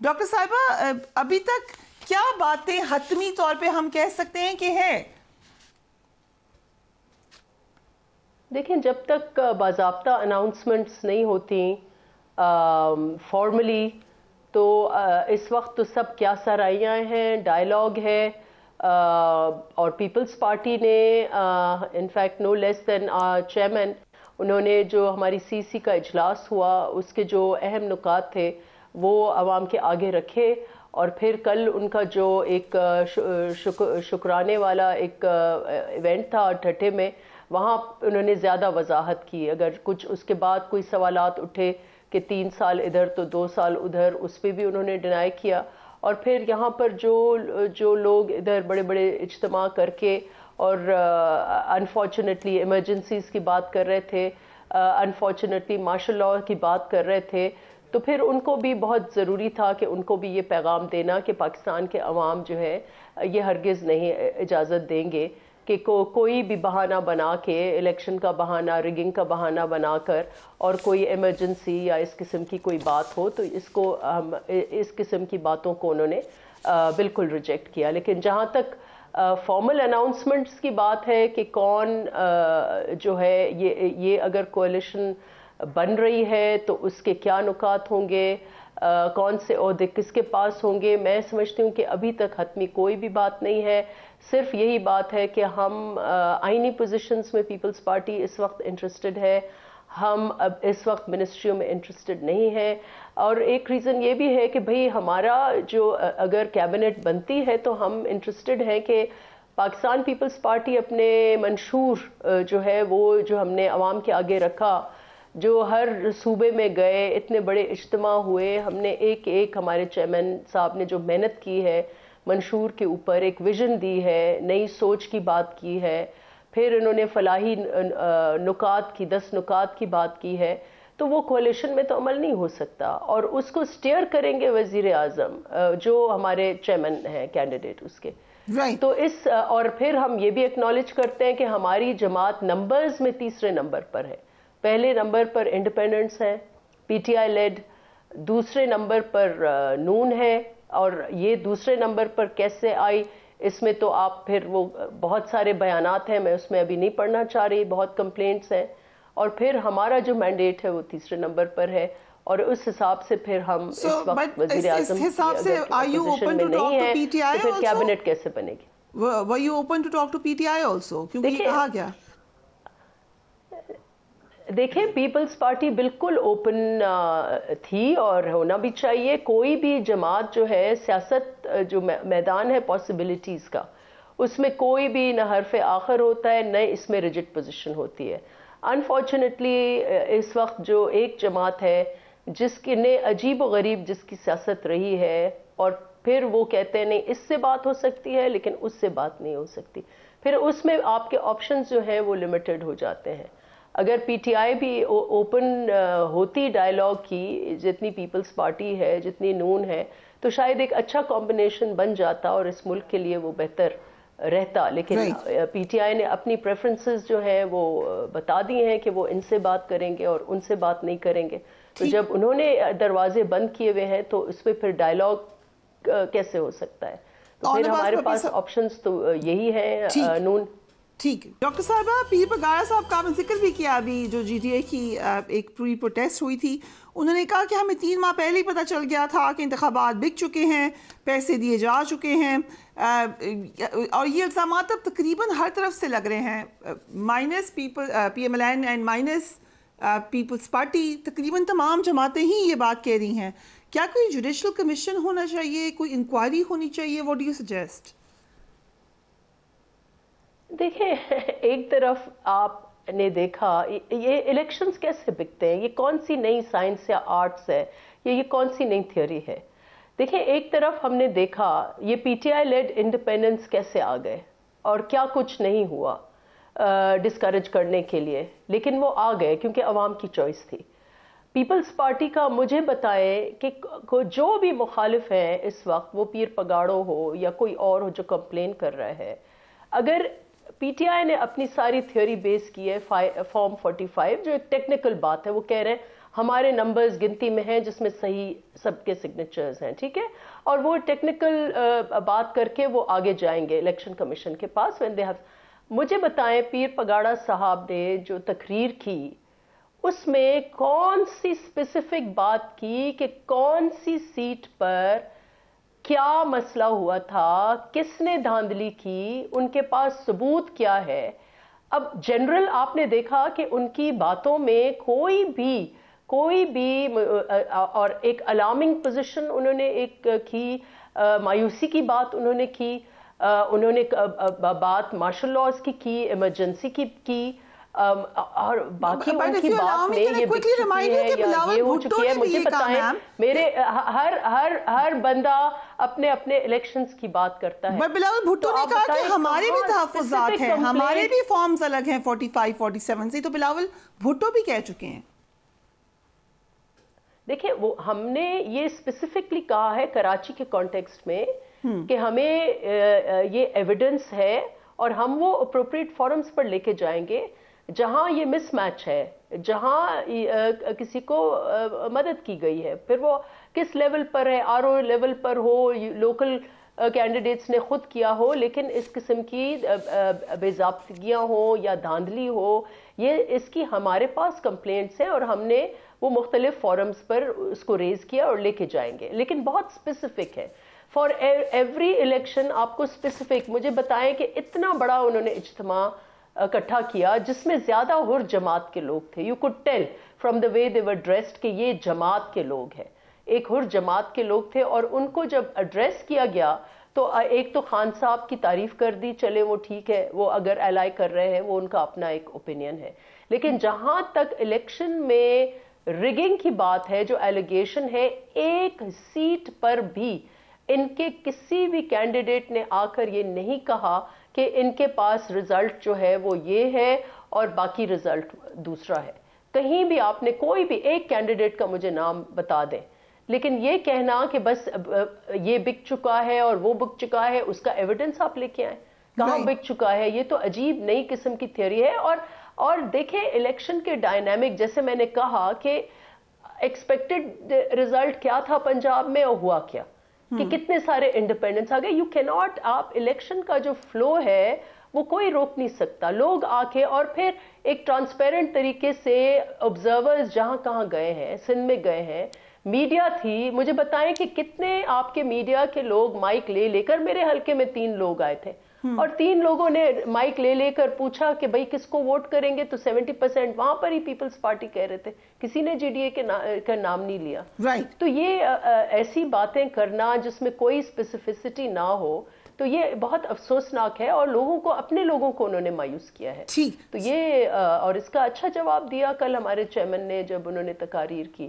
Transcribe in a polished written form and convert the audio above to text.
Doctor صاحبہ ابھی تک کیا باتیں حتمی طور پہ ہم کہہ سکتے ہیں کہ ہے؟ دیکھیں جب تک باضابطہ اناؤنسمنٹس نہیں ہوتی فارملی تو اس وقت تو سب کیا سرائیاں ہیں، ڈائلاگ ہے، اور پیپلز پارٹی نے انفیکٹ نو لیس دین چیئرمین انہوں نے جو ہماری سی سی کا اجلاس ہوا اس کے جو اہم نکات تھے وہ عوام کے آگے رکھے، اور پھر کل ان کا جو ایک شکرانے والا ایک ایونٹ تھا ٹھٹھے میں، وہاں انہوں نے زیادہ وضاحت کی. اگر کچھ اس کے بعد کوئی سوالات اٹھے کہ 3 سال ادھر تو 2 سال ادھر، اس پہ بھی انہوں نے ڈینائی کیا. اور پھر یہاں پر جو لوگ ادھر بڑے بڑے اجتماع کر کے اور انفارچونیٹلی ایمرجنسیز کی بات کر رہے تھے، انفارچونیٹلی مارشل لاء کی بات کر رہے تھے، تو پھر ان کو بھی بہت ضروری تھا کہ ان کو بھی یہ پیغام دینا کہ پاکستان کے عوام جو ہے یہ ہرگز نہیں اجازت دیں گے کہ کوئی بھی بہانہ بنا کے، الیکشن کا بہانہ، ریگنگ کا بہانہ بنا کر اور کوئی ایمرجنسی یا اس قسم کی کوئی بات ہو تو اس قسم کی باتوں کو انہوں نے بالکل ریجیکٹ کیا. لیکن جہاں تک فارمل اناؤنسمنٹس کی بات ہے کہ کون جو ہے یہ اگر کوalition بن رہی ہے تو اس کے کیا نکات ہوں گے، کون سے عہدے کس کے پاس ہوں گے، میں سمجھتی ہوں کہ ابھی تک حتمی کوئی بھی بات نہیں ہے. صرف یہی بات ہے کہ ہم آئینی پوزیشنز میں پیپلز پارٹی اس وقت انٹرسٹڈ ہے، ہم اب اس وقت منسٹریوں میں انٹرسٹڈ نہیں ہیں. اور ایک ریزن یہ بھی ہے کہ بھئی ہمارا جو اگر کیبنٹ بنتی ہے تو ہم انٹرسٹڈ ہیں کہ پاکستان پیپلز پارٹی اپنے منشور جو ہے وہ جو ہم نے عوام کے آگے رکھا، جو ہر صوبے میں گئے، اتنے بڑے اجتماع ہوئے، ہم نے ایک ہمارے چیئرمین صاحب نے جو محنت کی ہے منشور کے اوپر، ایک ویژن دی ہے، نئی سوچ کی بات کی ہے، پھر انہوں نے فلاحی نکات کی 10 نکات کی بات کی ہے، تو وہ کولیشن میں تو عمل نہیں ہو سکتا. اور اس کو سٹیئر کریں گے وزیر اعظم جو ہمارے چیئرمین ہیں کینڈیڈیٹ اس کے. تو اور پھر ہم یہ بھی ایکنالج کرتے ہیں کہ ہماری جماعت نمبرز میں تیسرے نمبر پر ہے. پہلے نمبر پر انڈیپینڈنٹس ہیں، پی ٹی آئی لیڈ، دوسرے نمبر پر نون ہے، اور یہ دوسرے نمبر پر کیسے آئی اس میں تو آپ پھر وہ بہت سارے بیانات ہیں، میں اس میں ابھی نہیں پڑھنا چاہ رہی، بہت کمپلینٹس ہیں. اور پھر ہمارا جو مینڈیٹ ہے وہ تیسرے نمبر پر ہے، اور اس حساب سے پھر ہم اس وقت وزیر اعظم کی اگر پوزیشن میں نہیں ہے تو پھر کیبنٹ کیسے بنے گی؟ Were you open to talk to PTI also? کیونکہ یہ کہا گیا. دیکھیں پیپلز پارٹی بالکل اوپن تھی اور ہونا بھی چاہیے. کوئی بھی جماعت جو ہے، سیاست جو میدان ہے پاسبلٹیز کا، اس میں کوئی بھی نہ حرف آخر ہوتا ہے نہ اس میں ریجڈ پوزیشن ہوتی ہے. انفارچونیٹلی اس وقت جو ایک جماعت ہے جس کی نے عجیب و غریب جس کی سیاست رہی ہے، اور پھر وہ کہتے ہیں نہیں اس سے بات ہو سکتی ہے لیکن اس سے بات نہیں ہو سکتی، پھر اس میں آپ کے آپشنز جو ہیں وہ لمیٹڈ ہو جاتے ہیں. اگر پی ٹی آئی بھی اوپن ہوتی ڈائلاگ کی، جتنی پیپلز پارٹی ہے، جتنی نون ہے، تو شاید ایک اچھا کمبینیشن بن جاتا اور اس ملک کے لیے وہ بہتر رہتا. لیکن پی ٹی آئی نے اپنی پریفرنسز جو ہیں وہ بتا دی ہیں کہ وہ ان سے بات کریں گے اور ان سے بات نہیں کریں گے. تو جب انہوں نے دروازے بند کیے ہوئے ہیں تو اس پہ پھر ڈائلاگ کیسے ہو سکتا ہے؟ تو پھر ہمارے پاس آپشنز تو یہی ہیں نون. ٹھیک ہے ڈاکٹر صاحبہ، پیر پگارا صاحب کا آپ نے ذکر بھی کیا، ابھی جو جی ٹی اے کی ایک پوری پروٹیسٹ ہوئی تھی، انہوں نے کہا کہ ہمیں 3 ماہ پہلے ہی پتہ چل گیا تھا کہ انتخابات بک چکے ہیں، پیسے دیے جا چکے ہیں، اور یہ الزامات اب تقریباً ہر طرف سے لگ رہے ہیں، minus P M L N and minus Peoples Party, تقریباً تمام جماعتیں ہی یہ بات کہہ رہی ہیں. کیا کوئی جوڈیشل کمیشن ہونا چاہیے، کوئی انکوائری ہونی چاہیے؟ What do you suggest? دیکھیں ایک طرف آپ نے دیکھا یہ الیکشنز کیسے بکتے ہیں، یہ کون سی نئی سائنس یا آرٹس ہے، یہ کون سی نئی تھیوری ہے. دیکھیں ایک طرف ہم نے دیکھا یہ P T I lead independence کیسے آ گئے اور کیا کچھ نہیں ہوا ڈسکریج کرنے کے لیے، لیکن وہ آ گئے کیونکہ عوام کی چوائس تھی. پیپلز پارٹی کا مجھے بتائے کہ جو بھی مخالف ہیں اس وقت، وہ پیر پگاڑوں ہو یا کوئی اور ہو جو کمپلین کر رہا ہے، اگر پی ٹی آئی نے اپنی ساری تھیوری بیس کی ہے فارم 45 جو ایک ٹیکنیکل بات ہے، وہ کہہ رہے ہیں ہمارے نمبرز گنتی میں ہیں جس میں صحیح سب کے سگنیچرز ہیں، ٹھیک ہے، اور وہ ٹیکنیکل بات کر کے وہ آگے جائیں گے الیکشن کمیشن کے پاس when they have. مجھے بتائیں پیر پگاڑا صاحب نے جو تقریر کی اس میں کون سی اسپیسیفک بات کی کہ کون سی سیٹ پر کیا مسئلہ ہوا تھا، کس نے دھاندلی کی، ان کے پاس ثبوت کیا ہے؟ اب جنرل آپ نے دیکھا کہ ان کی باتوں میں کوئی بھی اور ایک الارمنگ پوزیشن انہوں نے ایک کی، مایوسی کی بات انہوں نے کی، انہوں نے بات مارشل لاز کی، ایمرجنسی کی، اور باقی ان کی بات میں یہ بک چکی ہے یا یہ ہو چکی ہے. مجھے بتائیں میرے ہر بندہ اپنے اپنے الیکشنز کی بات کرتا ہے. بلاول بھٹو نے کہا کہ ہمارے بھی تحفظات ہیں، ہمارے بھی فارمز الگ ہیں 45 47 سے، تو بلاول بھٹو بھی کہہ چکے ہیں. دیکھیں وہ ہم نے یہ اسپیسیفکلی کہا ہے کراچی کے کانٹیکسٹ میں کہ ہمیں یہ ایویڈنس ہے اور ہم وہ اپروپریٹ فورمز پر لے کے جائیں گے جہاں یہ مس میچ ہے، جہاں کسی کو مدد کی گئی ہے، پھر وہ کس لیول پر ہے، آر او لیول پر ہو، لوکل کینڈیڈیٹس نے خود کیا ہو، لیکن اس قسم کی بے ضابطگیاں ہوں یا دھاندلی ہو، یہ اس کی ہمارے پاس کمپلینٹس ہیں اور ہم نے وہ مختلف فورمز پر اس کو ریز کیا اور لے کے جائیں گے، لیکن بہت اسپیسیفک ہے فار ایوری الیکشن. آپ کو اسپیسیفک مجھے بتائیں کہ اتنا بڑا انہوں نے اجتماع اکٹھا کیا جس میں زیادہ ہر جماعت کے لوگ تھے. You could tell from the way they were dressed کہ یہ جماعت کے لوگ ہیں، ایک ہر جماعت کے لوگ تھے، اور ان کو جب ایڈریس کیا گیا تو ایک تو خان صاحب کی تعریف کر دی، چلے وہ ٹھیک ہے، وہ اگر الائی کر رہے ہیں وہ ان کا اپنا ایک اوپینین ہے، لیکن جہاں تک الیکشن میں ریگنگ کی بات ہے، جو ایلیگیشن ہے، ایک سیٹ پر بھی ان کے کسی بھی کینڈیڈیٹ نے آ کر یہ نہیں کہا کہ ان کے پاس رزلٹ جو ہے وہ یہ ہے اور باقی رزلٹ دوسرا ہے. کہیں بھی آپ نے کوئی بھی ایک کینڈیڈیٹ کا مجھے نام بتا دیں، لیکن یہ کہنا کہ بس یہ بک چکا ہے اور وہ بک چکا ہے، اس کا ایویڈنس آپ لے کے آئیں کہاں بک چکا ہے، یہ تو عجیب نئی قسم کی تھیوری ہے. اور دیکھیں الیکشن کے ڈائنامک، جیسے میں نے کہا کہ ایکسپیکٹڈ رزلٹ کیا تھا پنجاب میں اور ہوا کیا کہ کتنے سارے انڈیپینڈنس آ گئے. یو کی ناٹ، آپ الیکشن کا جو فلو ہے وہ کوئی روک نہیں سکتا. لوگ آ کے اور پھر ایک ٹرانسپیرنٹ طریقے سے آبزرورز جہاں کہاں گئے ہیں، سندھ میں گئے ہیں، میڈیا تھی. مجھے بتائیں کہ کتنے آپ کے میڈیا کے لوگ مائک لے کر، میرے حلقے میں 3 لوگ آئے تھے اور 3 لوگوں نے مائک لے کر پوچھا کہ بھئی کس کو ووٹ کریں گے، تو 70% وہاں پر ہی پیپلز پارٹی کہہ رہے تھے، کسی نے جی ڈی اے کا نام نہیں لیا. تو یہ ایسی باتیں کرنا جس میں کوئی اسپیسیفسٹی نہ ہو، تو یہ بہت افسوسناک ہے اور لوگوں کو، اپنے لوگوں کو انہوں نے مایوس کیا ہے. تو یہ اور اس کا اچھا جواب دیا کل ہمارے چیئرمین نے جب انہوں نے تقاریر کی.